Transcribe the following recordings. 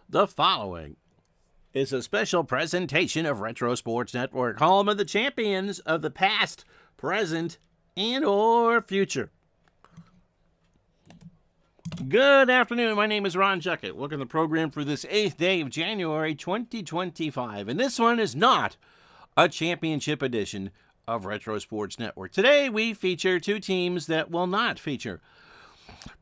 The following is a special presentation of Retro Sports Network, home of the champions of the past, present, and or future. Good afternoon. My name is Ron Juckett. Welcome to the program for this 8th day of January 2025. And this one is not a championship edition of Retro Sports Network. Today we feature two teams that will not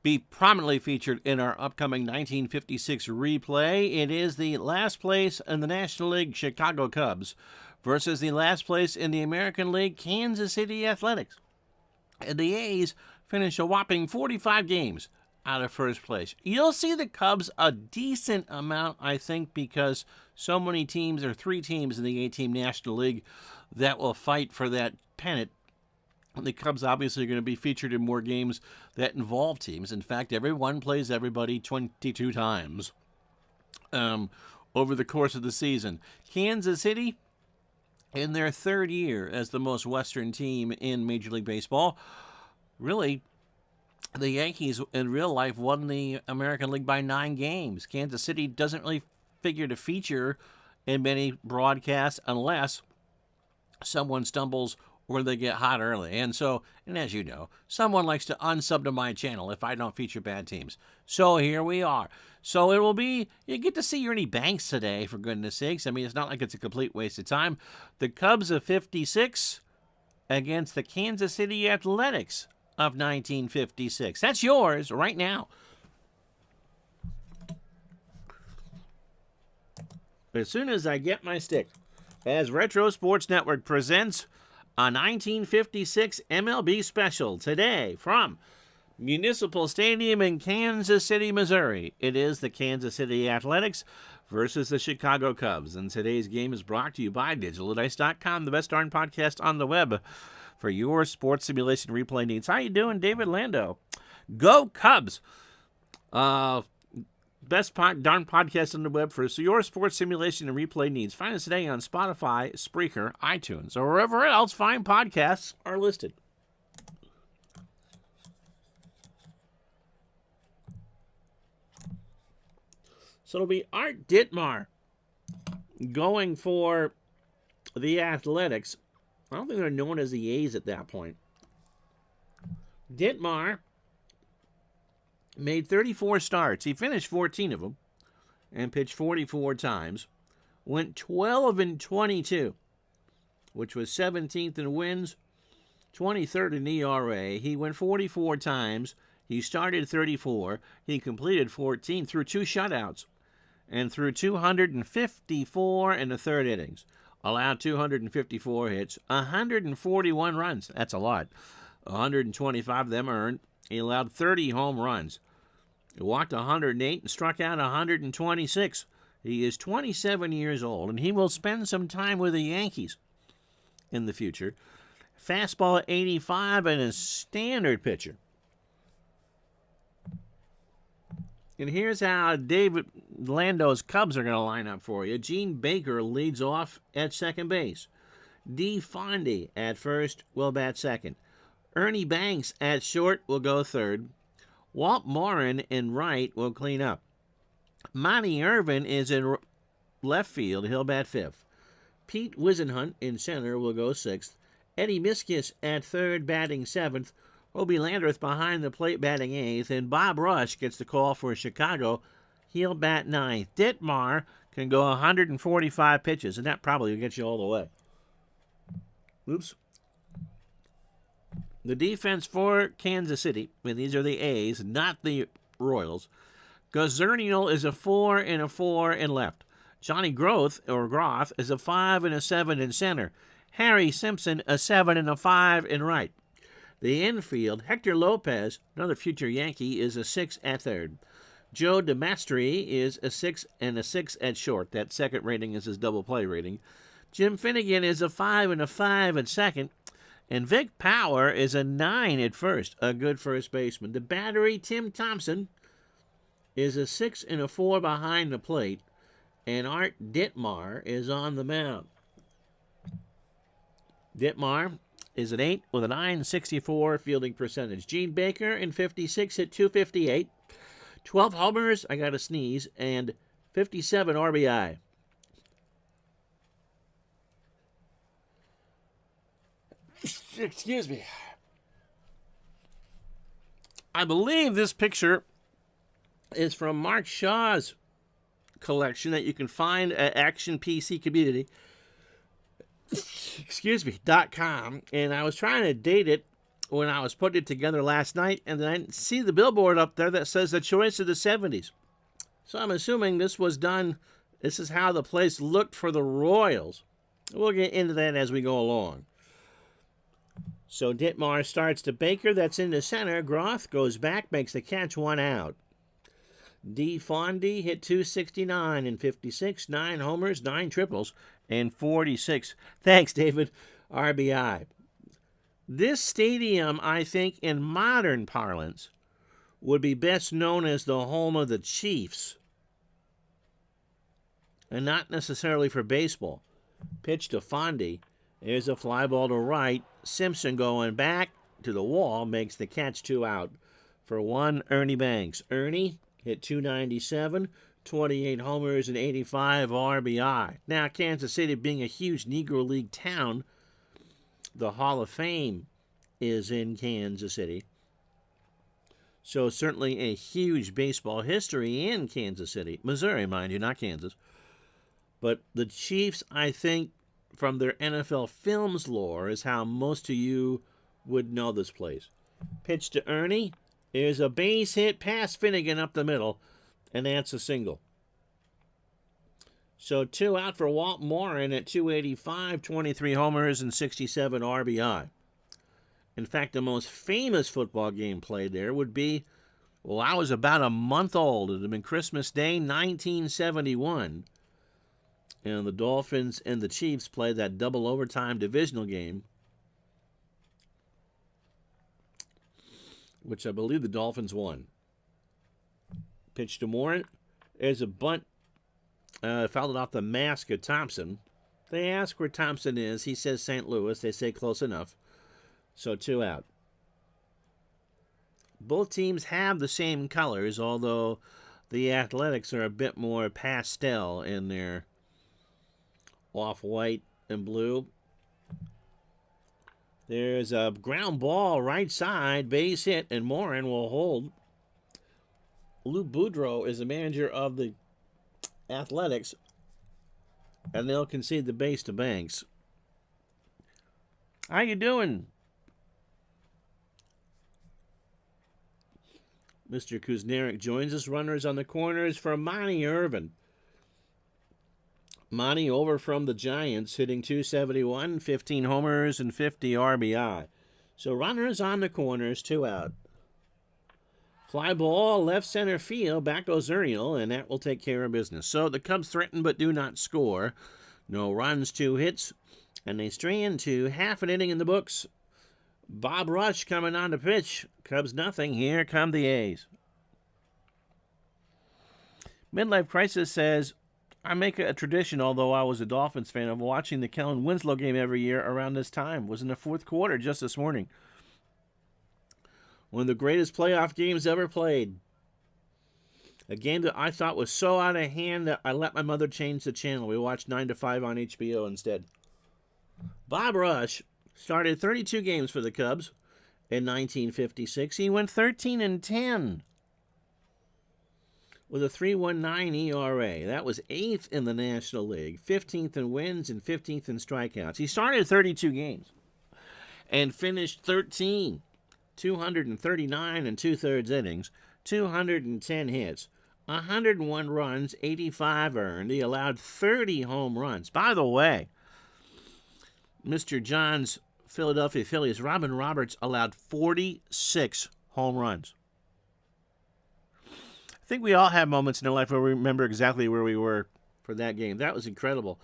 be prominently featured in our upcoming 1956 replay. It is the last place in the National League Chicago Cubs versus the last place in the American League Kansas City Athletics. And the A's finish a whopping 45 games out of first place. You'll see the Cubs a decent amount, I think, because so many teams, or three teams in the 8-team National League that will fight for that pennant. The Cubs obviously are going to be featured in more games that involve teams. In fact, everyone plays everybody 22 times over the course of the season. Kansas City, in their third year as the most Western team in Major League Baseball, really, the Yankees in real life won the American League by 9 games. Kansas City doesn't really figure to feature in many broadcasts unless someone stumbles or they get hot early. And as you know, someone likes to unsub to my channel if I don't feature bad teams. So here we are. So it will be, you get to see Ernie Banks today, for goodness sakes. I mean, it's not like it's a complete waste of time. The Cubs of 56 against the Kansas City Athletics of 1956. That's yours right now. As soon as I get my stick, as Retro Sports Network presents a 1956 MLB special today from Municipal Stadium in Kansas City, Missouri. It is the Kansas City Athletics versus the Chicago Cubs. And today's game is brought to you by DigitalDice.com, the best darn podcast on the web for your sports simulation replay needs. How you doing, David Lando? Go Cubs! Best darn podcast on the web for your sports simulation and replay needs. Find us today on Spotify, Spreaker, iTunes, or wherever else fine podcasts are listed. So it'll be Art Ditmar going for the Athletics. I don't think they're known as the A's at that point. Ditmar made 34 starts. He finished 14 of them and pitched 44 times. Went 12-22, which was 17th in wins, 23rd in ERA. He went 44 times. He started 34. He completed 14 through 2 shutouts and threw 254 in the third innings. Allowed 254 hits, 141 runs. That's a lot. 125 of them earned. He allowed 30 home runs. He walked 108 and struck out 126. He is 27 years old, and he will spend some time with the Yankees in the future. Fastball at 85 and a standard pitcher. And here's how David Lando's Cubs are going to line up for you. Gene Baker leads off at second base. D. Fondy at first will bat second. Ernie Banks at short will go third. Walt Morin in right will clean up. Monty Irvin is in left field. He'll bat fifth. Pete Wisenhunt in center will go sixth. Eddie Miskus at third, batting seventh. Obie Landreth behind the plate, batting eighth. And Bob Rush gets the call for Chicago. He'll bat ninth. Ditmar can go 145 pitches, and that probably will get you all the way. Oops. The defense for Kansas City, and these are the A's, not the Royals. Gazernial is a 4 and a 4 in left. Johnny Groth is a 5 and a 7 in center. Harry Simpson a 7 and a 5 in right. The infield, Hector Lopez, another future Yankee, is a 6 at third. Joe DeMastri is a 6 and a 6 at short. That second rating is his double play rating. Jim Finnegan is a 5 and a 5 at second. And Vic Power is a 9 at first, a good first baseman. The battery, Tim Thompson, is a 6 and a 4 behind the plate. And Art Ditmar is on the mound. Ditmar is an 8 with a 964 fielding percentage. Gene Baker in 56 hit 258. 12 homers, I got to sneeze, and 57 RBI. Excuse me. I believe this picture is from Mark Shaw's collection that you can find at Action PC Community. .com. And I was trying to date it when I was putting it together last night, and then I see the billboard up there that says the choice of the 70s. So I'm assuming this was done, this is how the place looked for the Royals. We'll get into that as we go along. So Ditmar starts to Baker, that's in the center. Groth goes back, makes the catch, 1 out. D. Fondy hit .269 in 56, 9 homers, 9 triples, and 46. Thanks, David. RBI. This stadium, I think, in modern parlance, would be best known as the home of the Chiefs, and not necessarily for baseball. Pitch to Fondy. There's a fly ball to right. Simpson going back to the wall makes the catch, 2 out. For 1, Ernie Banks. Ernie hit .297, 28 homers, and 85 RBI. Now, Kansas City being a huge Negro League town, the Hall of Fame is in Kansas City. So certainly a huge baseball history in Kansas City. Missouri, mind you, not Kansas. But the Chiefs, I think, from their NFL Films lore, is how most of you would know this place. Pitch to Ernie. There's a base hit past Finnegan up the middle, and that's a single. So 2 out for Walt Morin at .285, 23 homers, and 67 RBI. In fact, the most famous football game played there would be, well, I was about a month old. It had been Christmas Day, 1971. And the Dolphins and the Chiefs played that double overtime divisional game, which I believe the Dolphins won. Pitch to Morin. There's a bunt. Fouled it off the mask of Thompson. They ask where Thompson is. He says St. Louis. They say close enough. So 2 out. Both teams have the same colors, although the Athletics are a bit more pastel in their off-white and blue. There's a ground ball right side, base hit, and Morin will hold. Lou Boudreau is the manager of the Athletics, and they'll concede the base to Banks. How you doing, Mr. Kuzniak joins us. Runners on the corners for Monty Irvin. Monty over from the Giants, hitting .271, 15 homers, and 50 RBI. So runners on the corners, 2 out. Fly ball, left center field, back goes Uriel, and that will take care of business. So the Cubs threaten but do not score. No runs, 2 hits, and they strain to half an inning in the books. Bob Rush coming on to pitch. Cubs nothing. Here come the A's. Midlife Crisis says, I make a tradition, although I was a Dolphins fan, of watching the Kellen Winslow game every year around this time. It was in the 4th quarter just this morning. One of the greatest playoff games ever played. A game that I thought was so out of hand that I let my mother change the channel. We watched 9 to 5 on HBO instead. Bob Rush started 32 games for the Cubs in 1956. He went 13-10 with a 3.19 ERA. That was 8th in the National League, 15th in wins and 15th in strikeouts. He started 32 games and finished 13, 239 and 2/3 innings, 210 hits, 101 runs, 85 earned. He allowed 30 home runs. By the way, Mr. John's Philadelphia Phillies, Robin Roberts, allowed 46 home runs. I think we all have moments in our life where we remember exactly where we were for that game. That was incredible.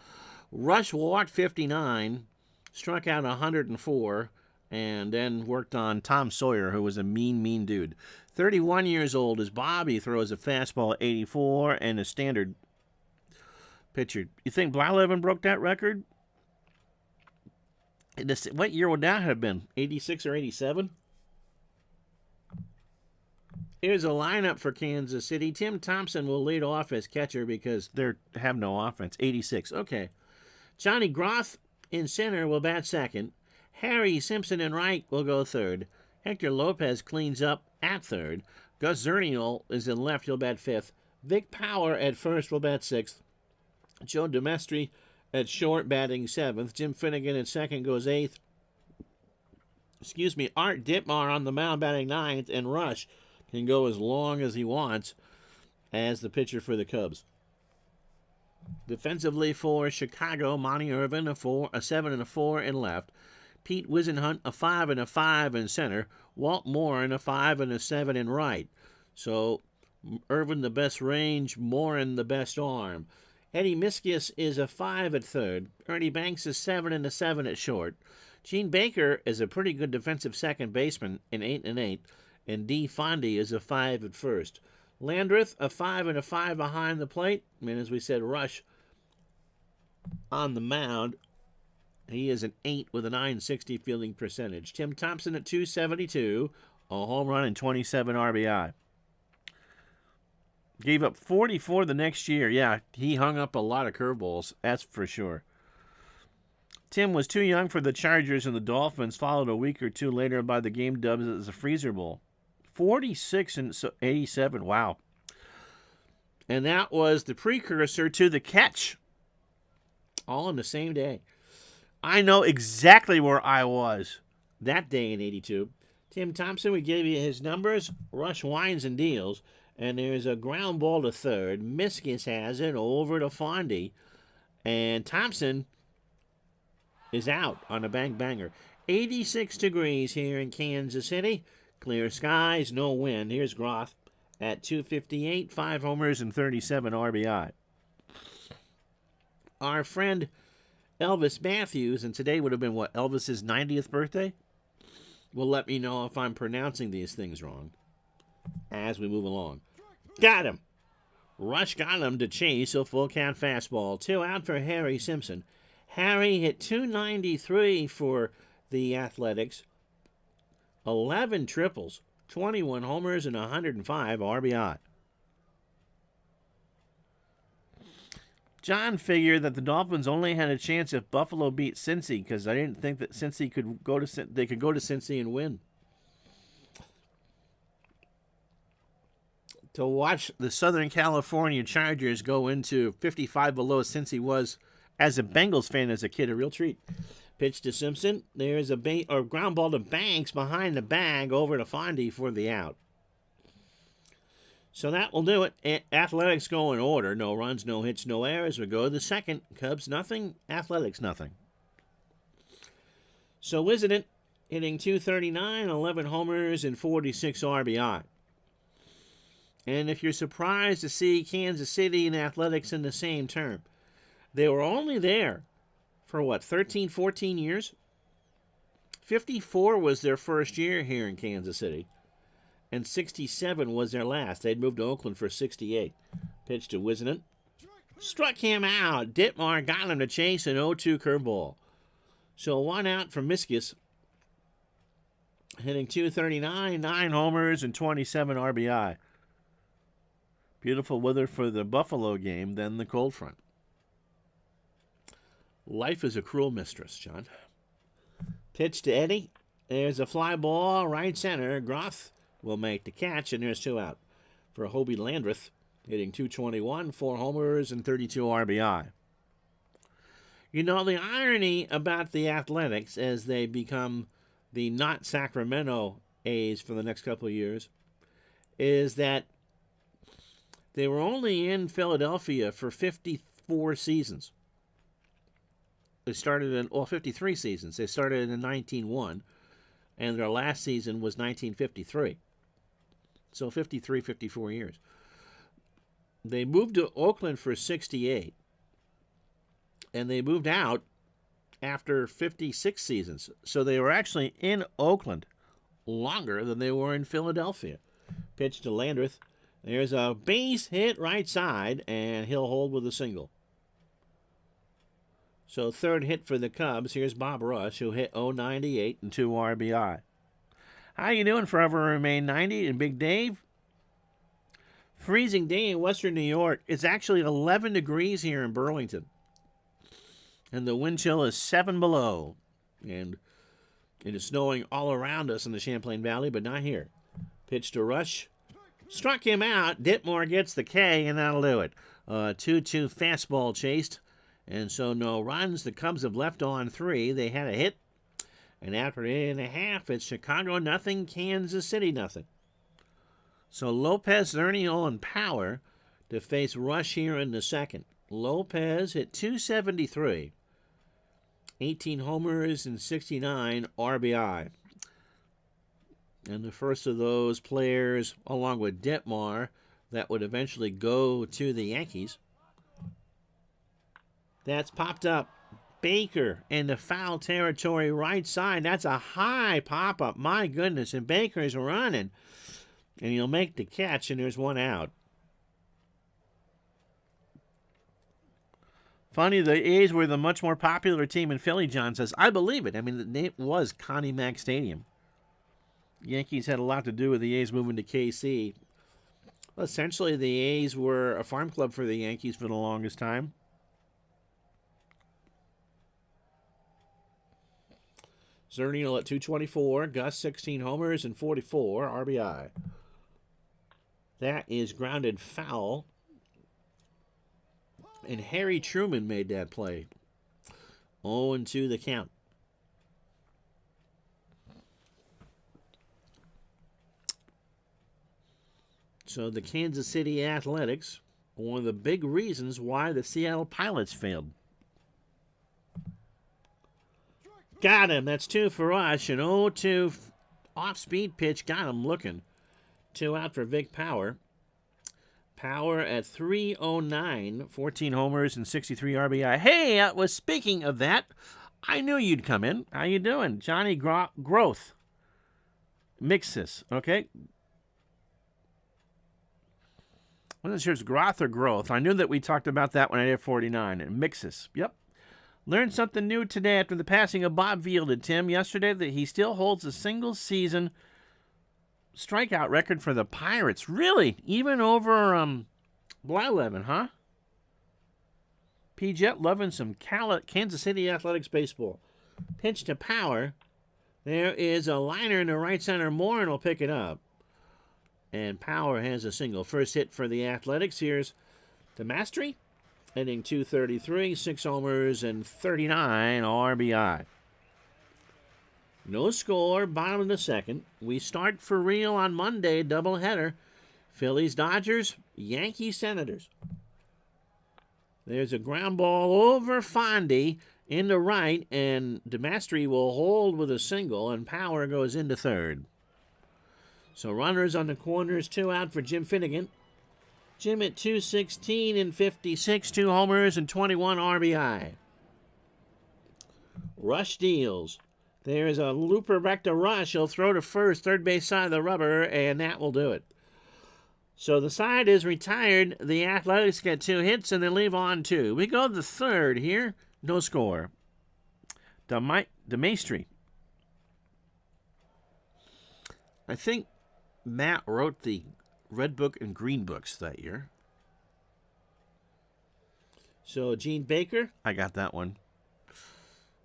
Rush walked 59, struck out 104, and then worked on Tom Sawyer, who was a mean dude. 31 years old is Bob. He throws a fastball 84 and a standard pitcher. You think Blyleven broke that record? What year would that have been? 86 or 87? Here's a lineup for Kansas City. Tim Thompson will lead off as catcher because they have no offense. 86. Okay. Johnny Groth in center will bat second. Harry Simpson in right will go third. Hector Lopez cleans up at third. Gus Zernial is in left. He'll bat fifth. Vic Power at first will bat sixth. Joe Demestri at short batting seventh. Jim Finnegan at second goes eighth. Art Ditmar on the mound batting ninth. And Rush can go as long as he wants as the pitcher for the Cubs. Defensively for Chicago, Monty Irvin, a 7 and a 4 in left. Pete Wisenhunt, a 5 and a 5 in center. Walt Morin, a 5 and a 7 in right. So Irvin the best range, Morin the best arm. Eddie Miskias is a 5 at third. Ernie Banks is 7 and a 7 at short. Gene Baker is a pretty good defensive second baseman in 8 and 8. And D. Fondy is a 5 at first. Landreth, a 5 and a 5 behind the plate. And as we said, Rush on the mound. He is an 8 with a 960 fielding percentage. Tim Thompson at 272, a home run and 27 RBI. Gave up 44 the next year. Yeah, he hung up a lot of curveballs, that's for sure. Tim was too young for the Chargers, and the Dolphins followed a week or two later by the game dubbed as the Freezer Bowl. 46 and 87, wow. And that was the precursor to the catch. All in the same day. I know exactly where I was that day in 82. Tim Thompson, we gave you his numbers. Rush winds and deals. And there's a ground ball to third. Miskis has it over to Fondy. And Thompson is out on a bank banger. 86 degrees here in Kansas City. Clear skies, no wind. Here's Groth at 258, 5 homers and 37 RBI. Our friend Elvis Matthews, and today would have been, Elvis's 90th birthday? Will let me know if I'm pronouncing these things wrong as we move along. Got him! Rush got him to chase a full count fastball. 2 out for Harry Simpson. Harry hit 293 for the Athletics. 11 triples, 21 homers, and 105 RBI. John figured that the Dolphins only had a chance if Buffalo beat Cincy because I didn't think that Cincy could go to Cincy and win. To watch the Southern California Chargers go into 55 below Cincy was, as a Bengals fan as a kid, a real treat. Pitch to Simpson. There's a ground ball to Banks behind the bag over to Fondy for the out. So that will do it. Athletics go in order. No runs, no hits, no errors. We go to the second. Cubs nothing. Athletics nothing. So Wisenhunt hitting 239, 11 homers, and 46 RBI. And if you're surprised to see Kansas City and Athletics in the same term, they were only there for 13, 14 years? 54 was their first year here in Kansas City. And 67 was their last. They'd moved to Oakland for 68. Pitch to Wisenhunt. Struck him out. Ditmar got him to chase an 0-2 curveball. So 1 out for Miskis. Hitting 239, 9 homers, and 27 RBI. Beautiful weather for the Buffalo game, then the cold front. Life is a cruel mistress, John. Pitch to Eddie. There's a fly ball, right center. Groth will make the catch, and there's 2 out for Hobie Landreth, hitting 221, 4 homers, and 32 RBI. You know, the irony about the Athletics as they become the not Sacramento A's for the next couple of years is that they were only in Philadelphia for 54 seasons. They started in, 53 seasons. They started in 1901, and their last season was 1953. So 53, 54 years. They moved to Oakland for 68, and they moved out after 56 seasons. So they were actually in Oakland longer than they were in Philadelphia. Pitch to Landreth. There's a base hit right side, and he'll hold with a single. So third hit for the Cubs. Here's Bob Rush, who hit 098 and 2 RBI. How you doing? Forever remain 90. And Big Dave, Freezing day in western New York. It's actually 11 degrees here in Burlington. And the wind chill is 7 below. And it is snowing all around us in the Champlain Valley, but not here. Pitch to Rush. Struck him out. Ditmore gets the K, and that'll do it. 2-2 fastball chased. And so no runs. The Cubs have left on 3. They had a hit. And after 8.5, it's Chicago nothing, Kansas City nothing. So Lopez, Zernial, and Power to face Rush here in the second. Lopez hit .273. 18 homers and 69 RBI. And the first of those players, along with Ditmar, that would eventually go to the Yankees. That's popped up. Baker in the foul territory right side. That's a high pop-up. My goodness. And Baker's running. And he'll make the catch, and there's one out. Funny, the A's were the much more popular team in Philly, John says. I believe it. I mean, it was Connie Mack Stadium. Yankees had a lot to do with the A's moving to KC. Well, essentially, the A's were a farm club for the Yankees for the longest time. Zernial at .224, Gus 16 homers and 44 RBI. That is grounded foul. And Harry Truman made that play. 0-2 the count. So the Kansas City Athletics, one of the big reasons why the Seattle Pilots failed. Got him. That's 2 for Rush. An 0-2 off-speed pitch. Got him looking. 2 out for Vic Power. Power at .309. 14 homers and 63 RBI. Hey, speaking of that, I knew you'd come in. How you doing? Johnny Growth. Mixes. Okay. I wasn't sure it's Groth or Growth. I knew that we talked about that when I did 49. And Mixes. Yep. Learned something new today after the passing of Bob Vielded, Tim, yesterday, that he still holds a single-season strikeout record for the Pirates. Really? Even over Blyleven, huh? P-Jet loving some Kansas City Athletics baseball. Pitch to Power. There is a liner in the right center. Morin will pick it up. And Power has a single. First hit for the Athletics. Here's the Mastery. Hitting .233, 6 homers, and 39 RBI. No score, bottom of the second. We start for real on Monday, doubleheader. Phillies, Dodgers, Yankees, Senators. There's a ground ball over Fondy into right, and DeMastri will hold with a single, and Power goes into third. So runners on the corners, 2 out for Jim Finnegan. Jim at .216 and 56, 2 homers and 21 RBI. Rush deals. There's a looper back to Rush. He'll throw to first, third base side of the rubber, and that will do it. So the side is retired. The Athletics get 2 hits, and they leave on 2. We go to the third here. No score. DeMaestri. I think Matt wrote the Red Book and Green Books that year. So Gene Baker, I got that one,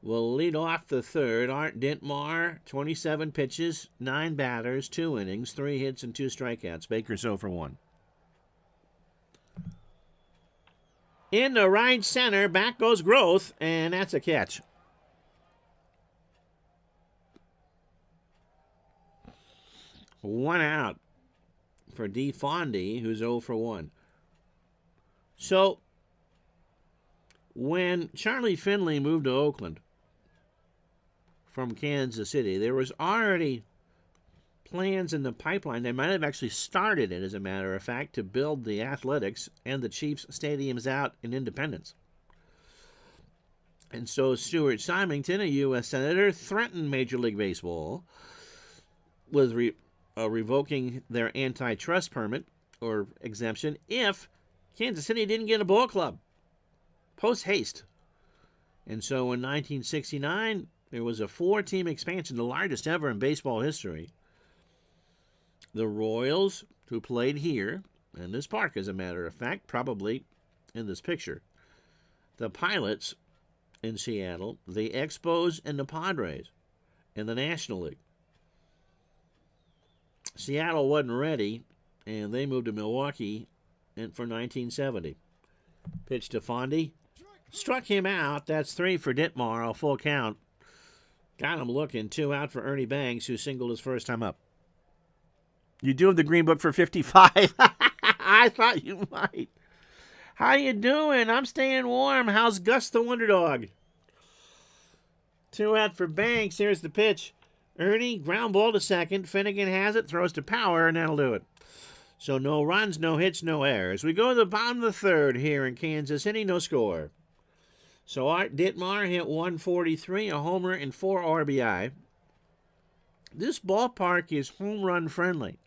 will lead off the third. Art Ditmar, 27 pitches, 9 batters, 2 innings, 3 hits, and 2 strikeouts. Baker's 0 for 1. In the right center, back goes Growth, and that's a catch. One out for D. Fondy, who's 0 for 1. So, when Charlie Finley moved to Oakland from Kansas City, there was already plans in the pipeline. They might have actually started it, as a matter of fact, to build the Athletics and the Chiefs stadiums out in Independence. And so Stuart Symington, a U.S. Senator, threatened Major League Baseball with revoking their antitrust permit or exemption if Kansas City didn't get a ball club post haste. And so in 1969, there was a 4-team expansion, the largest ever in baseball history. The Royals, who played here, and this park, as a matter of fact, probably in this picture. The Pilots in Seattle, the Expos, and the Padres in the National League. Seattle wasn't ready, and they moved to Milwaukee for 1970. Pitch to Fondy. Struck him out. That's 3 for Ditmar, a full count. Got him looking. 2 out for Ernie Banks, who singled his first time up. You do have the Green Book for 55. I thought you might. How you doing? I'm staying warm. How's Gus the Wonder Dog? 2 out for Banks. Here's the pitch. Ernie, ground ball to second. Finnegan has it, throws to Power, and that'll do it. So no runs, no hits, no errors. We go to the bottom of the third here in Kansas City, no score. So Art Ditmar hit 143, a homer, and 4 RBI. This ballpark is home run friendly.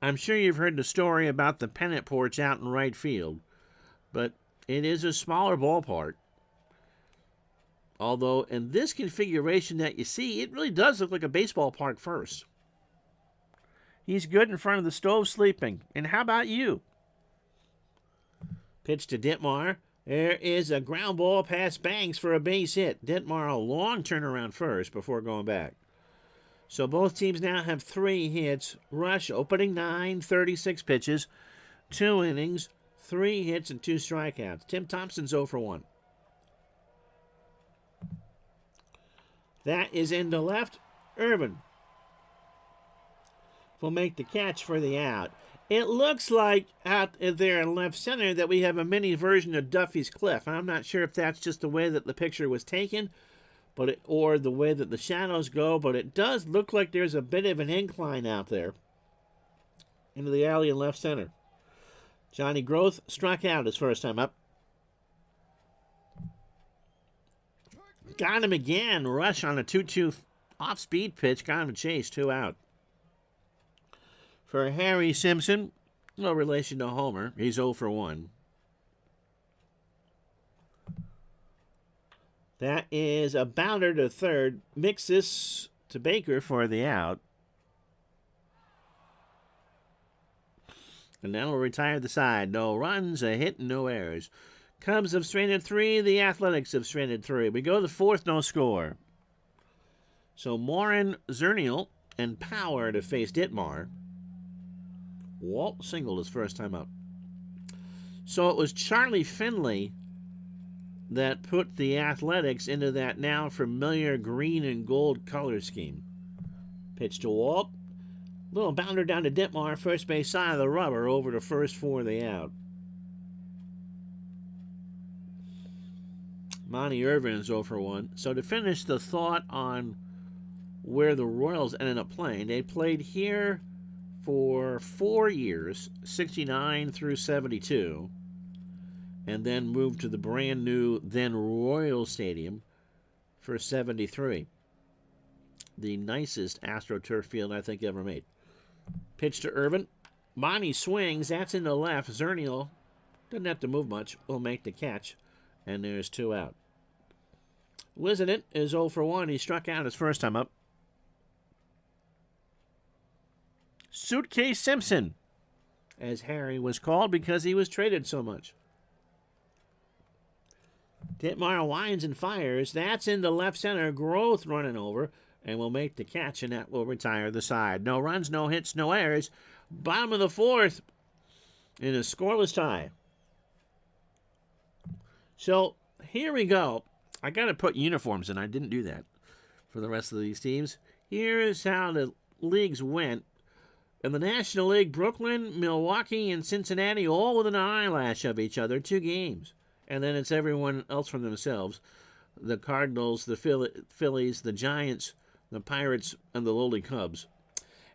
I'm sure you've heard the story about the pennant porch out in right field, but it is a smaller ballpark. Although in this configuration that you see, it really does look like a baseball park first. He's good in front of the stove sleeping. And how about you? Pitch to Ditmar. There is a ground ball past Banks for a base hit. Ditmar a long turnaround first before going back. So both teams now have 3 hits. Rush opening 9, 36 pitches, 2 innings, 3 hits, and 2 strikeouts. Tim Thompson's 0 for 1. That is into left. Irvin will make the catch for the out. It looks like out there in left center that we have a mini version of Duffy's Cliff. I'm not sure if that's just the way that the picture was taken, or the way that the shadows go, but it does look like there's a bit of an incline out there into the alley in left center. Johnny Groth struck out his first time up. Got him again. Rush on a 2-2 off-speed pitch. Got him a chase. 2 out. For Harry Simpson, no relation to Homer. He's 0 for 1. That is a bounder to third. Mix this to Baker for the out. And that'll retire the side. No runs, a hit, and no errors. Cubs have stranded 3. The Athletics have stranded 3. We go to the 4th, no score. So Morin, Zernial, and Power to face Ditmar. Walt singled his first time up. So it was Charlie Finley that put the Athletics into that now familiar green and gold color scheme. Pitch to Walt. Little bounder down to Ditmar, first base side of the rubber, over to first for the out. Monty Irvin is 0 for 1. So to finish the thought on where the Royals ended up playing, they played here for 4 years, 69 through 72, and then moved to the brand new then Royal Stadium for 73. The nicest AstroTurf field I think ever made. Pitch to Irvin. Monty swings. That's in the left. Zernial doesn't have to move much. Will make the catch. And there's 2 out. Liznit is 0 for 1. He struck out his first time up. Suitcase Simpson, as Harry was called because he was traded so much. Ditmar winds and fires. That's into left center. Groth running over and will make the catch, and that will retire the side. No runs, no hits, no errors. Bottom of the 4th in a scoreless tie. So here we go. I got to put uniforms in. I didn't do that for the rest of these teams. Here's how the leagues went. In the National League, Brooklyn, Milwaukee, and Cincinnati all within an eyelash of each other, 2 games. And then it's everyone else from themselves. The Cardinals, the Phillies, the Giants, the Pirates, and the lowly Cubs.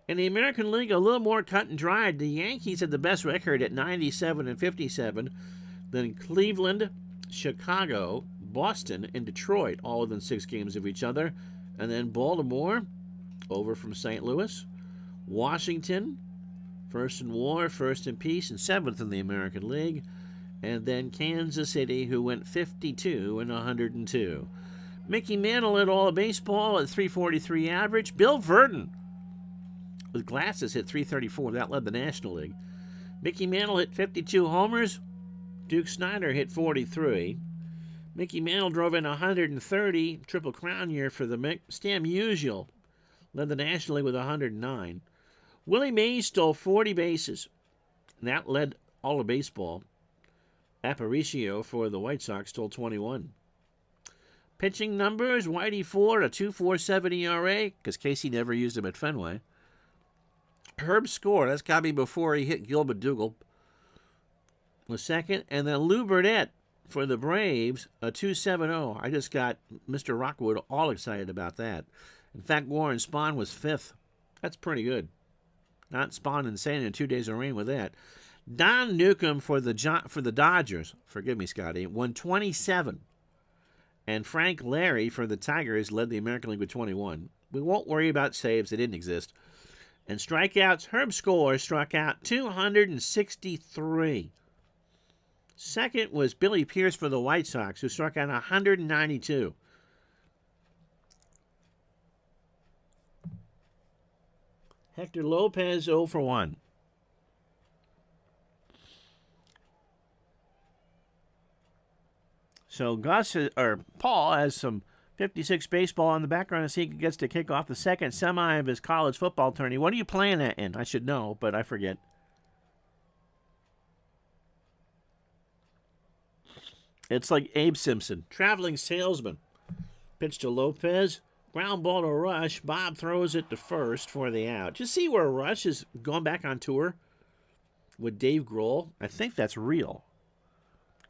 In the American League, a little more cut and dried. The Yankees had the best record at 97 and 57. Then Cleveland, Chicago, Boston, and Detroit, all within 6 games of each other. And then Baltimore, over from St. Louis. Washington, first in war, first in peace, and 7th in the American League. And then Kansas City, who went 52 and 102. Mickey Mantle led all of baseball at 343 average. Bill Verdon, with glasses, hit 334. That led the National League. Mickey Mantle hit 52 homers. Duke Snider hit 43. Mickey Mantle drove in 130, Triple Crown year for the Mick. Stan Musial led the National League with 109. Willie Mays stole 40 bases. That led all of baseball. Aparicio for the White Sox stole 21. Pitching numbers, Whitey Ford, a 2.47 ERA, because Casey never used him at Fenway. Herb Score, that's got to be before he hit Gilbert Dougal, was second. And then Lou Burnett for the Braves, a 2.70. I just got Mr. Rockwood all excited about that. In fact, Warren Spahn was fifth. That's pretty good. Not Spahn and Sand in 2 days of rain with that. Don Newcomb for the Dodgers, forgive me, Scotty, won 27. And Frank Larry for the Tigers led the American League with 21. We won't worry about saves. They didn't exist. And strikeouts, Herb Score struck out 263. Second was Billy Pierce for the White Sox, who struck out 192. Hector Lopez 0 for 1. So Paul has some 56 baseball on the background as he gets to kick off the second semi of his college football tourney. What are you playing that in? I should know, but I forget. It's like Abe Simpson, traveling salesman. Pitch to Lopez, ground ball to Rush. Bob throws it to first for the out. Just see where Rush is going back on tour with Dave Grohl. I think that's real.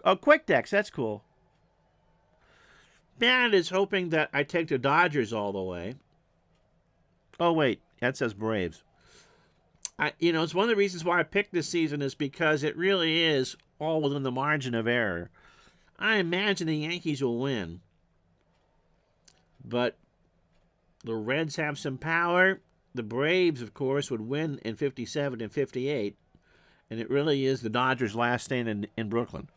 Oh, Quick Decks, that's cool. Band is hoping that I take the Dodgers all the way. Oh, wait. That says Braves. It's one of the reasons why I picked this season is because it really is all within the margin of error. I imagine the Yankees will win. But the Reds have some power. The Braves, of course, would win in 57 and 58. And it really is the Dodgers' last stand in Brooklyn.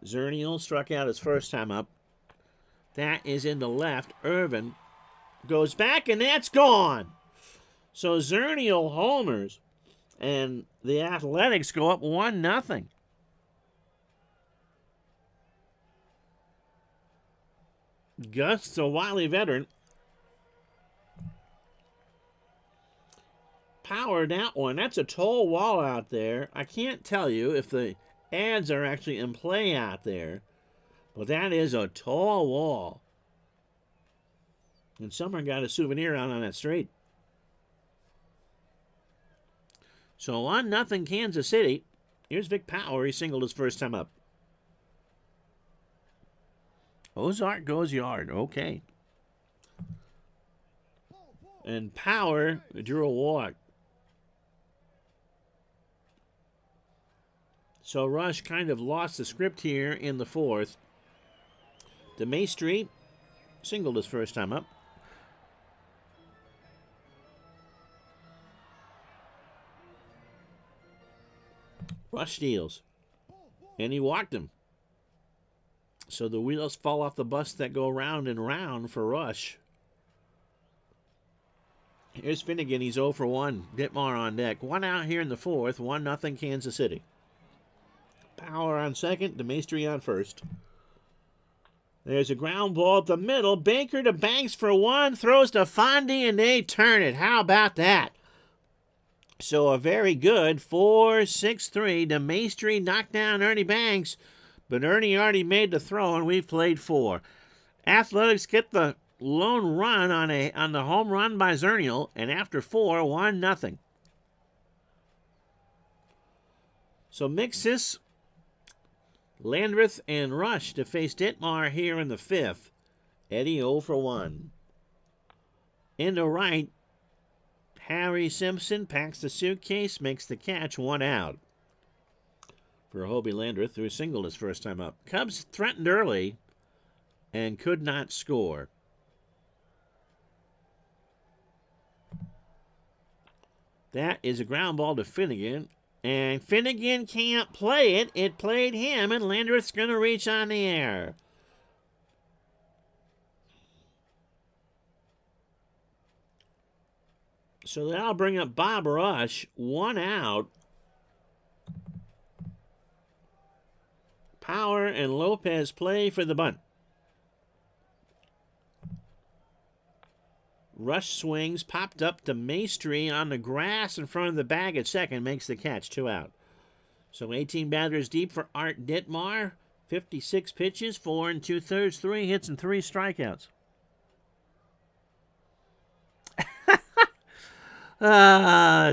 Zernial struck out his first time up. That is in the left. Irvin goes back, and that's gone. So Zernial homers, and the Athletics go up 1-0. Gus, a wily veteran, powered that one. That's a tall wall out there. I can't tell you if the ads are actually in play out there. But that is a tall wall. And someone got a souvenir out on that street. So 1-0 Kansas City. Here's Vic Power. He singled his first time up. Ozark goes yard. Okay. And Power drew a walk. So Rush kind of lost the script here in the fourth. DeMaestri singled his first time up. Rush steals. And he walked him. So the wheels fall off the bus that go round and round for Rush. Here's Finnegan. He's 0 for 1. Ditmar on deck. One out here in the fourth. 1-0 Kansas City. Power on second. DeMaestri on first. There's a ground ball up the middle. Baker to Banks for one. Throws to Fondy, and they turn it. How about that? So a very good 4-6-3. DeMaestri knocked down Ernie Banks, but Ernie already made the throw, and we've played 4. Athletics get the lone run on the home run by Zernial, and after 4, 1-0. So Mixis, Landreth, and Rush to face Ditmar here in the fifth. Eddie 0 for 1. In the right, Harry Simpson packs the suitcase, makes the catch, 1 out. For Hobie Landreth, who singled his first time up. Cubs threatened early and could not score. That is a ground ball to Finnegan. And Finnegan can't play it. It played him, and Landreth's going to reach on the air. So that'll bring up Bob Rush, 1 out. Power and Lopez play for the bunt. Rush swings, popped up to Maestri on the grass in front of the bag at second, makes the catch, 2 out. So 18 batters deep for Art Ditmar. 56 pitches, 4 2/3, 3 hits, and 3 strikeouts.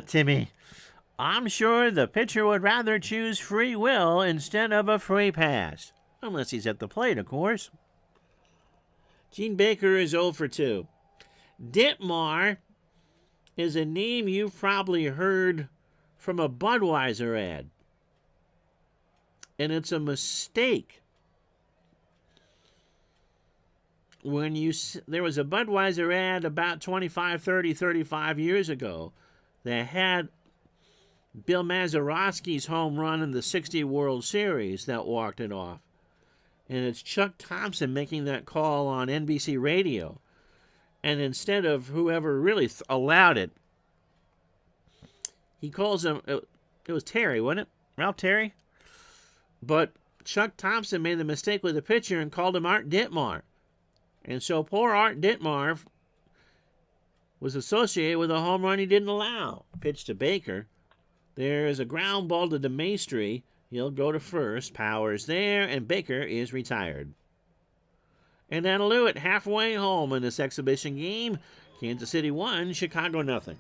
Timmy. I'm sure the pitcher would rather choose free will instead of a free pass. Unless he's at the plate, of course. Gene Baker is 0 for 2. Ditmar is a name you've probably heard from a Budweiser ad. And it's a mistake. There was a Budweiser ad about 25, 30, 35 years ago that had Bill Mazeroski's home run in the '60 World Series that walked it off. And it's Chuck Thompson making that call on NBC radio. And instead of whoever really allowed it, he calls him, it was Terry, wasn't it? Ralph Terry? But Chuck Thompson made the mistake with the pitcher and called him Art Ditmar. And so poor Art Ditmar was associated with a home run he didn't allow. Pitch to Baker. There is a ground ball to Maestri. He'll go to first. Power's there, and Baker is retired. And that'll do it. Halfway home in this exhibition game. Kansas City 1, Chicago 0.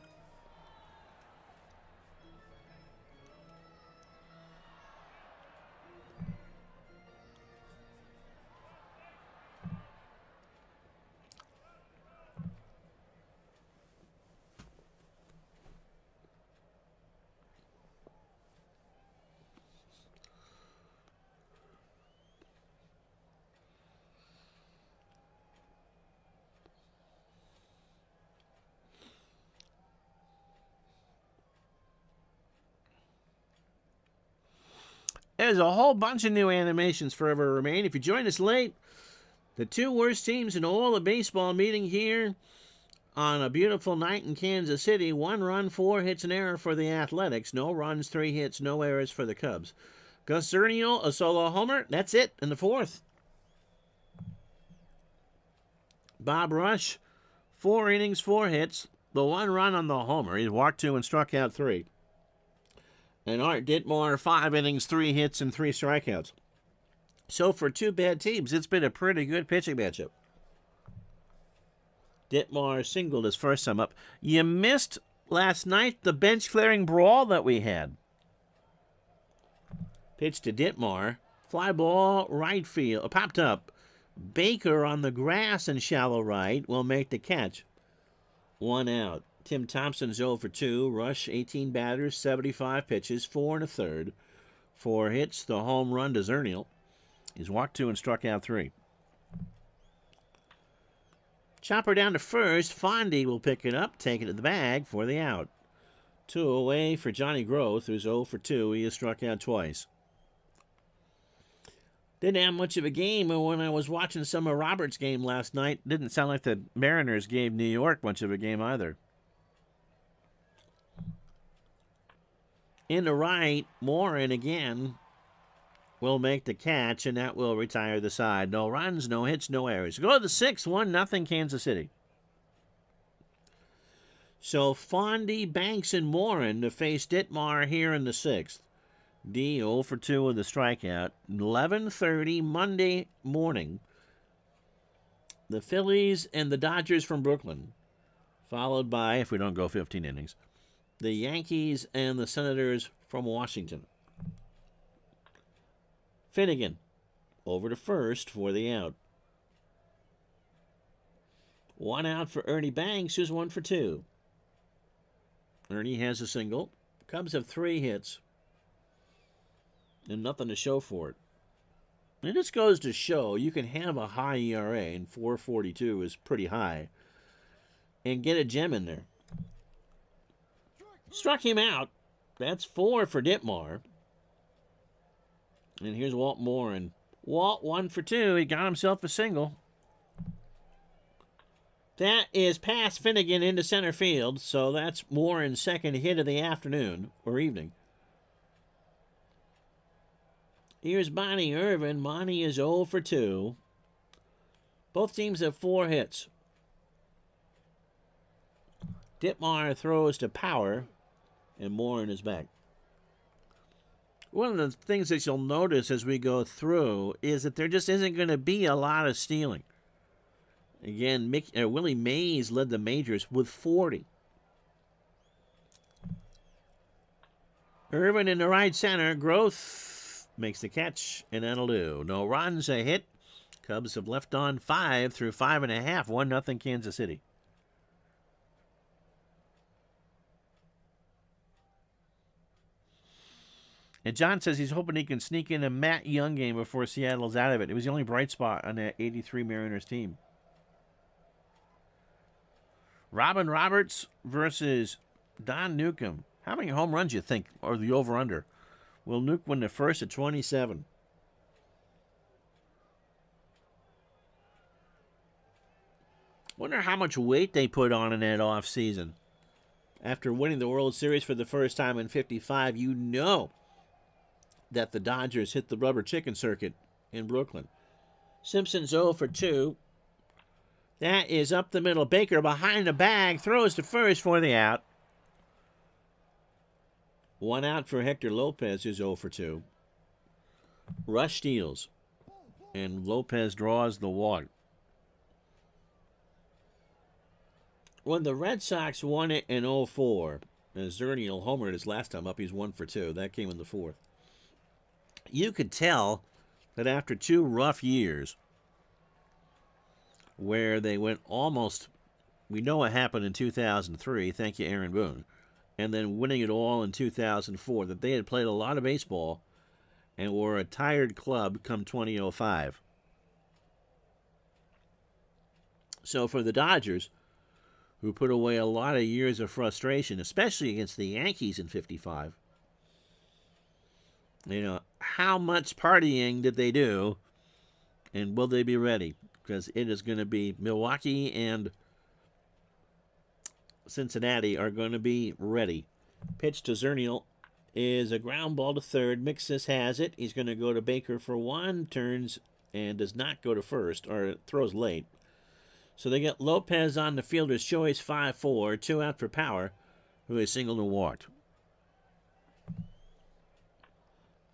There's a whole bunch of new animations forever remain. If you join us late, the 2 worst teams in all of baseball meeting here on a beautiful night in Kansas City. 1 run, 4 hits, and error for the Athletics. No runs, 3 hits, no errors for the Cubs. Gus Zernial, a solo homer. That's it in the 4th. Bob Rush, 4 innings, 4 hits. The 1 run on the homer. He walked 2 and struck out 3. And Art Ditmar, 5 innings, 3 hits, and 3 strikeouts. So for 2 bad teams, it's been a pretty good pitching matchup. Ditmar singled his first time up. You missed last night the bench-clearing brawl that we had. Pitch to Ditmar. Fly ball, right field. Popped up. Baker on the grass in shallow right will make the catch. 1 out. Tim Thompson's 0 for 2. Rush, 18 batters, 75 pitches, 4 1/3. 4 hits, the home run to Zernial. He's walked 2 and struck out 3. Chopper down to first. Fondy will pick it up, take it to the bag for the out. 2 away for Johnny Groth, who's 0 for 2. He has struck out twice. Didn't have much of a game, and when I was watching some of Roberts' game last night, didn't sound like the Mariners gave New York much of a game either. In the right, Morin again will make the catch, and that will retire the side. No runs, no hits, no errors. Go to the 6th, 1-0 Kansas City. So Fondy, Banks, and Morin to face Ditmar here in the 6th. D 0 for 2 with a strikeout. 11:30 Monday morning. The Phillies and the Dodgers from Brooklyn. Followed by, if we don't go 15 innings, the Yankees and the Senators from Washington. Finnegan over to first for the out. 1 out for Ernie Banks, who's 1 for 2. Ernie has a single. Cubs have 3 hits and nothing to show for it. And this goes to show you can have a high ERA, and 4.42 is pretty high, and get a gem in there. Struck him out. That's 4 for Ditmar. And here's Walt Morin. Walt 1 for 2. He got himself a single. That is past Finnegan into center field, so that's Morin's second hit of the afternoon or evening. Here's Monty Irvin. Monty is 0 for 2. Both teams have 4 hits. Ditmar throws to Power, and Morin is back. One of the things that you'll notice as we go through is that there just isn't going to be a lot of stealing. Again, Willie Mays led the majors with 40. Irvin in the right center. Groth makes the catch, and that'll do. No runs, a hit. Cubs have left on 5 through 5.5. 1-0 Kansas City. And John says he's hoping he can sneak in a Matt Young game before Seattle's out of it. It was the only bright spot on that 83 Mariners team. Robin Roberts versus Don Newcomb. How many home runs do you think are the over-under? Will Nuke win the first at 27? Wonder how much weight they put on in that offseason. After winning the World Series for the first time in 55, you know that the Dodgers hit the rubber chicken circuit in Brooklyn. Simpson's 0 for 2. That is up the middle. Baker behind the bag, throws to first for the out. 1 out for Hector Lopez, who's 0 for 2. Rush steals, and Lopez draws the walk. When the Red Sox won it in 04, and Zernial homered his last time up, he's 1 for 2. That came in the 4th. You could tell that after 2 rough years, where they went almost, we know what happened in 2003, thank you, Aaron Boone, and then winning it all in 2004, that they had played a lot of baseball and were a tired club come 2005. So for the Dodgers, who put away a lot of years of frustration, especially against the Yankees in 55, you know, how much partying did they do, and will they be ready? Because it is going to be Milwaukee and Cincinnati are going to be ready. Pitch to Zernial is a ground ball to third. Mixis has it. He's going to go to Baker for 1, turns and does not go to first, or throws late. So they get Lopez on the fielder's choice, 5-4, 2 out for Power, who is singled and walked.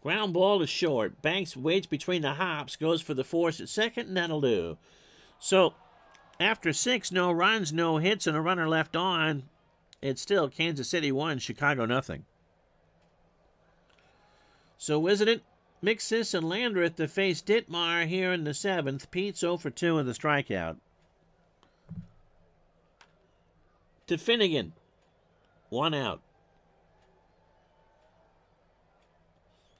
Ground ball to short. Banks waits between the hops, goes for the force at second, and that'll do. So, after 6, no runs, no hits, and a runner left on, it's still Kansas City 1, Chicago nothing. So, Wizardant, Mixis, and Landreth to face Ditmar here in the 7th. Pete's 0 for 2 in the strikeout. To Finnegan, 1 out.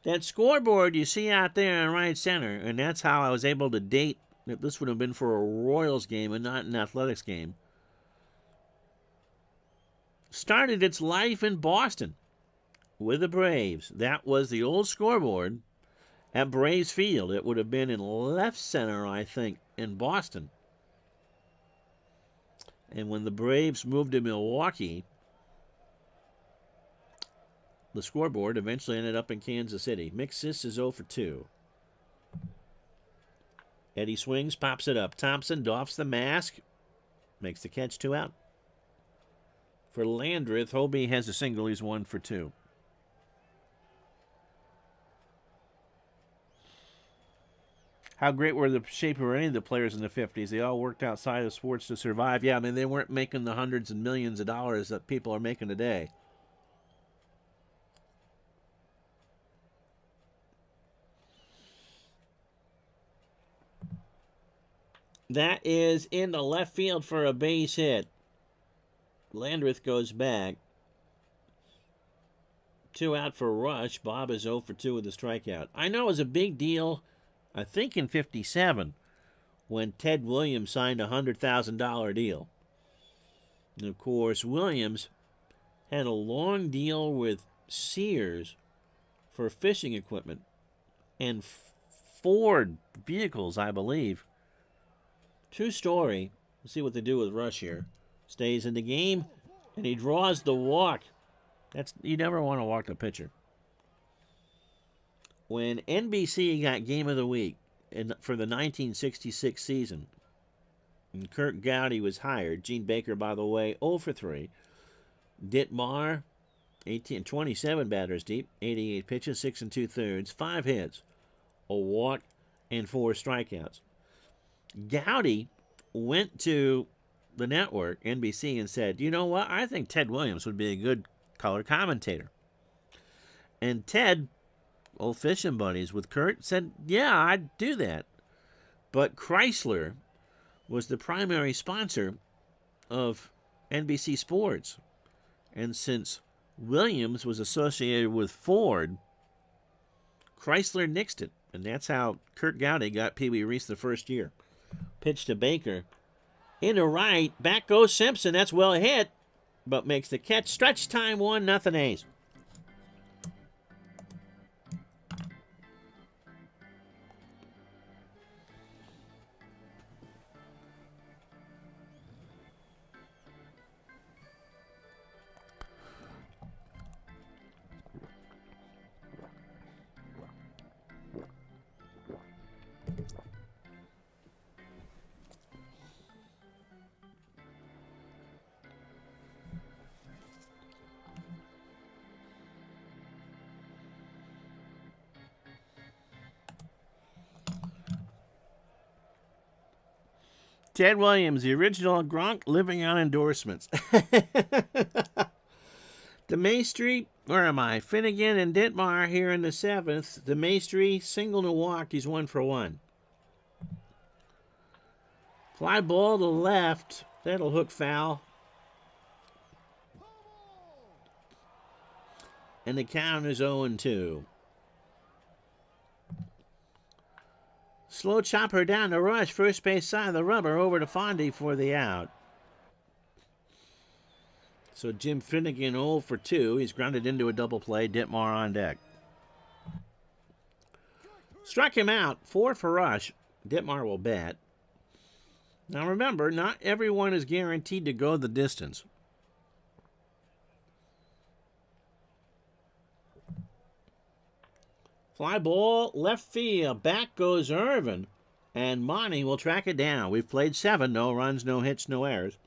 That scoreboard you see out there in right center, and that's how I was able to date that this would have been for a Royals game and not an Athletics game, started its life in Boston with the Braves. That was the old scoreboard at Braves Field. It would have been in left center, I think, in Boston. And when the Braves moved to Milwaukee, the scoreboard eventually ended up in Kansas City. Mixis is 0 for 2. Eddie swings, pops it up. Thompson doffs the mask, makes the catch, 2 out. For Landreth, Hobie has a single. He's 1 for 2. How great were the shape of any of the players in the 50s? They all worked outside of sports to survive. Yeah, I mean, they weren't making the hundreds and millions of dollars that people are making today. That is in the left field for a base hit. Landreth goes back. 2 out for Rush. Bob is 0 for 2 with a strikeout. I know it was a big deal, I think in 57, when Ted Williams signed a $100,000 deal. And of course, Williams had a long deal with Sears for fishing equipment and Ford vehicles, I believe. True story. Let's see what they do with Rush here. Stays in the game, and he draws the walk. You never want to walk the pitcher. when NBC got Game of the Week for the 1966 season, and Kurt Gowdy was hired, Gene Baker, by the way, 0 for 3. Ditmar, 27 batters deep, 88 pitches, 6 2/3, 5 hits, a walk, and 4 strikeouts. Gowdy went to the network, NBC, and said, you know what, I think Ted Williams would be a good color commentator. And Ted, old fishing buddies with Kurt, said, yeah, I'd do that. But Chrysler was the primary sponsor of NBC Sports. And since Williams was associated with Ford, Chrysler nixed it. And that's how Kurt Gowdy got Pee Wee Reese the first year. Pitch to Baker. Into right. Back goes Simpson. That's well hit. But makes the catch. Stretch time 1-0 A's. Ted Williams, the original Gronk, living on endorsements. DeMaestri, where am I? Finnegan and Ditmar here in the 7th. DeMaestri, single to walk. He's 1 for 1. Fly ball to left. That'll hook foul. And the count is 0-2. Slow chopper down to Rush. First base side of the rubber over to Fondy for the out. So Jim Finnegan 0 for 2. He's grounded into a double play. Ditmar on deck. Struck him out. 4 for Rush. Ditmar will bat. Now remember, not everyone is guaranteed to go the distance. Fly ball, left field. Back goes Irvin. And Monty will track it down. We've played 7. No runs, no hits, no errors.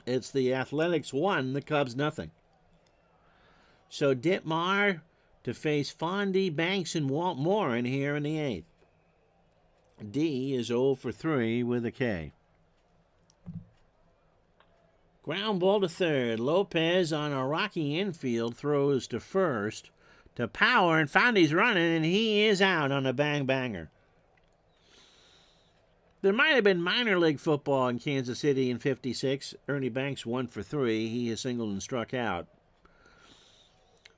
It's the Athletics 1, the Cubs nothing. So Ditmar to face Fondy, Banks, and Walt Morin here in the 8th. D is 0 for 3 with a K. Ground ball to third. Lopez on a rocky infield throws to first. To Power, and Fondy's running, and he is out on a bang-banger. There might have been minor league football in Kansas City in '56. Ernie Banks 1 for 3. He has singled and struck out.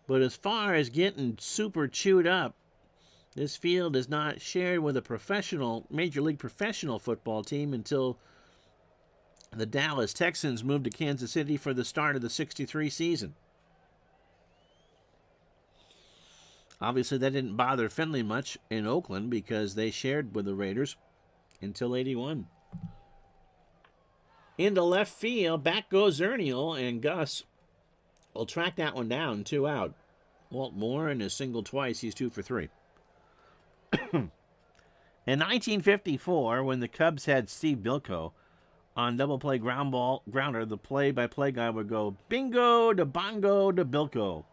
But as far as getting super chewed up, this field is not shared with a professional, major league professional football team until the Dallas Texans moved to Kansas City for the start of the '63 season. Obviously, that didn't bother Finley much in Oakland because they shared with the Raiders until '81. Into left field, back goes Erniel, and Gus will track that one down, 2 out. Walt Morin is singled twice. He's 2 for 3. In 1954, when the Cubs had Steve Bilko on double play grounder, the play-by-play guy would go bingo to bongo to Bilko.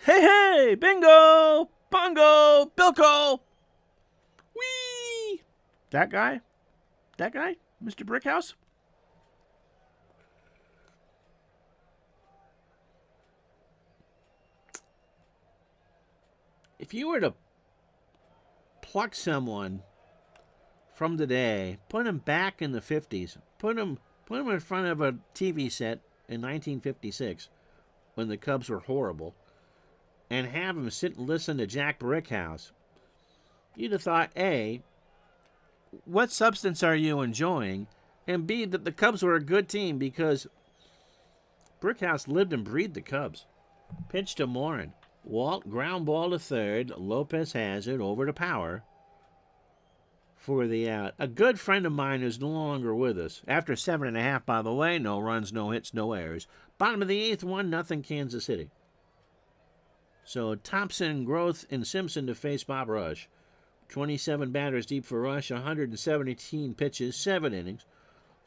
Hey, hey, bingo, bongo, Bilko. Whee! That guy? Mr. Brickhouse? If you were to pluck someone from today, put him back in the 50s, put him in front of a TV set in 1956 when the Cubs were horrible, and have him sit and listen to Jack Brickhouse, you'd have thought, A, what substance are you enjoying? And B, that the Cubs were a good team because Brickhouse lived and breathed the Cubs. Pitch to Morin. Walt, ground ball to third. Lopez has it over to Power. for the out. A good friend of mine who's no longer with us. After 7.5, by the way, no runs, no hits, no errors. Bottom of the 8th, 1-0 Kansas City. So Thompson, Groth, and Simpson to face Bob Rush. 27 batters deep for Rush, 117 pitches, 7 innings.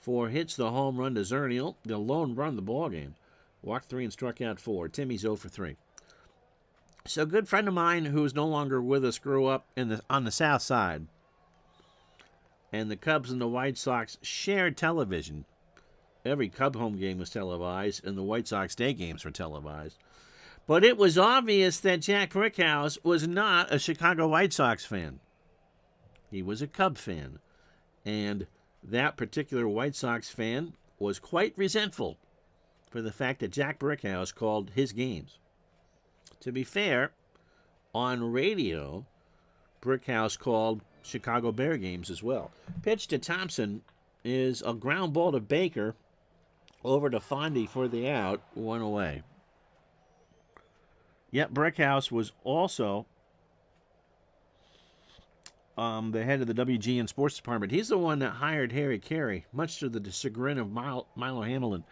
4 hits, the home run to Zernial, the lone run of the ball game. Walked 3 and struck out 4. Timmy's 0 for 3. So a good friend of mine who's no longer with us grew up on the south side. And the Cubs and the White Sox shared television. Every Cub home game was televised, and the White Sox day games were televised. But it was obvious that Jack Brickhouse was not a Chicago White Sox fan. He was a Cub fan. And that particular White Sox fan was quite resentful for the fact that Jack Brickhouse called his games. To be fair, on radio, Brickhouse called Chicago Bear games as well. Pitch to Thompson is a ground ball to Baker, over to Fondy for the out, 1 away. Yet Brickhouse was also the head of the WGN Sports Department. He's the one that hired Harry Carey, much to the chagrin of Milo Hamlin.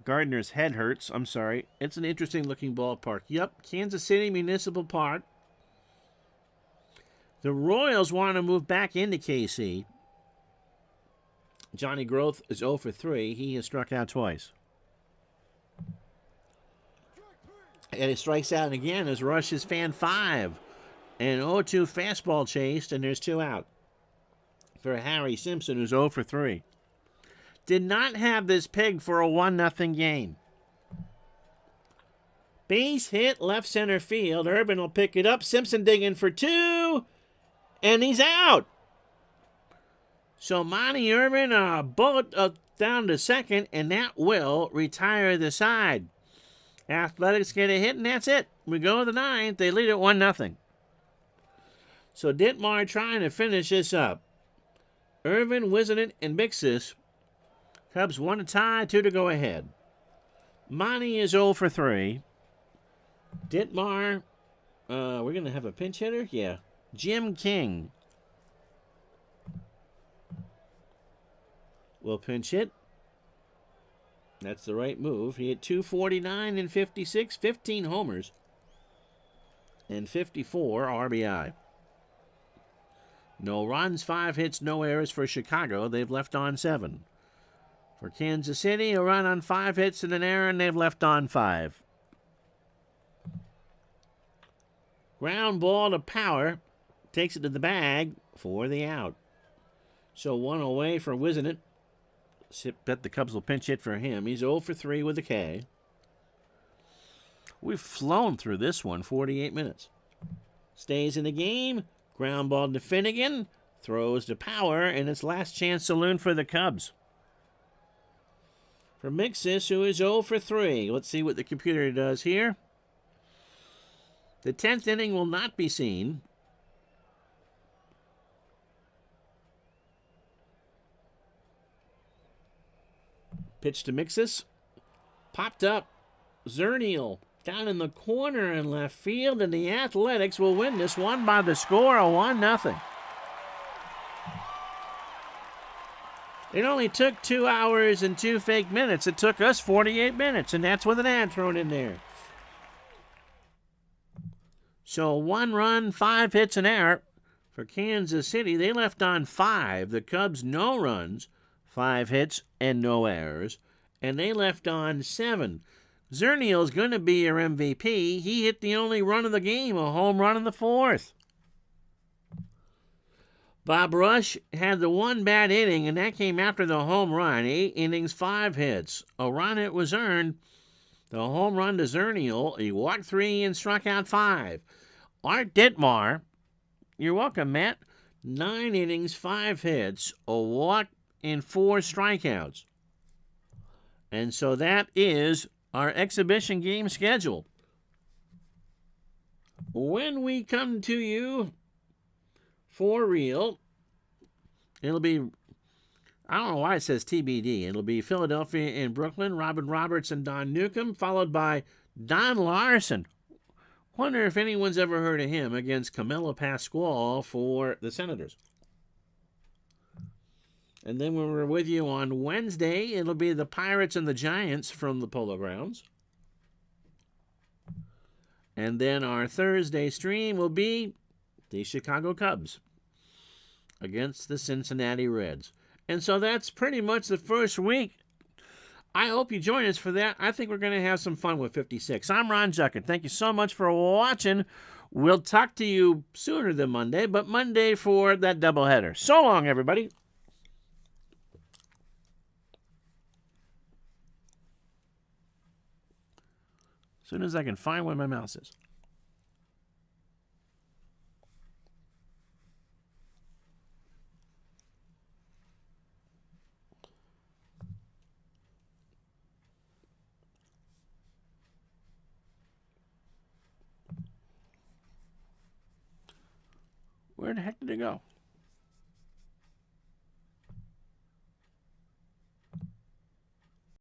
Gardner's head hurts. I'm sorry. It's an interesting-looking ballpark. Yep, Kansas City Municipal Park. The Royals want to move back into KC. Johnny Groth is 0 for 3. He has struck out twice. And he strikes out again as Rush is fan 5. And 0-2 fastball chased, and there's 2 out for Harry Simpson, who's 0 for 3. Did not have this pegged for a 1-0 game. Base hit left center field. Urban will pick it up. Simpson digging for 2. And he's out. So Monty Urban, a bullet down to second, and that will retire the side. Athletics get a hit, and that's it. We go to the 9th. They lead it 1-0. So Ditmar trying to finish this up. Irvin, Wisenant, and Mixis. Cubs 1 to tie, 2 to go ahead. Monty is 0 for 3. Ditmar, we're going to have a pinch hitter? Yeah. Jim King will pinch hit. That's the right move. He hit 249 and 56, 15 homers, and 54 RBI. No runs, 5 hits, no errors for Chicago. They've left on 7. For Kansas City, a run on 5 hits and an error, and they've left on 5. Ground ball to Power. Takes it to the bag for the out. So 1 away for Wisenant. Bet the Cubs will pinch hit for him. He's 0 for 3 with a K. We've flown through this one, 48 minutes. Stays in the game. Ground ball to Finnegan. Throws to Power, and it's last chance saloon for the Cubs. For Mixis, who is 0 for 3. Let's see what the computer does here. The 10th inning will not be seen. Pitch to Mixis. Popped up. Zernial down in the corner in left field, and the Athletics will win this one by the score of 1-0. It only took 2 hours and 2 fake minutes. It took us 48 minutes, and that's with an ad thrown in there. So 1 run, 5 hits, an error for Kansas City. They left on 5. The Cubs, no runs, 5 hits, and no errors. And they left on 7. Zernial's going to be your MVP. He hit the only run of the game, a home run in the 4th. Bob Rush had the 1 bad inning, and that came after the home run. 8 innings, 5 hits. A run it was earned. The home run to Zernial. He walked 3 and struck out 5. Art Ditmar, you're welcome, Matt. 9 innings, 5 hits, a walk, and 4 strikeouts. And so that is our exhibition game schedule. When we come to you for real, it'll be, I don't know why it says TBD. It'll be Philadelphia and Brooklyn, Robin Roberts and Don Newcomb, followed by Don Larson. Wonder if anyone's ever heard of him against Camilo Pascual for the Senators. And then when we're with you on Wednesday, it'll be the Pirates and the Giants from the Polo Grounds. And then our Thursday stream will be the Chicago Cubs against the Cincinnati Reds. And so that's pretty much the first week. I hope you join us for that. I think we're going to have some fun with 56. I'm Ron Juckett. Thank you so much for watching. We'll talk to you sooner than Monday, but Monday for that doubleheader. So long, everybody. As soon as I can find where my mouse is. Where the heck did it go?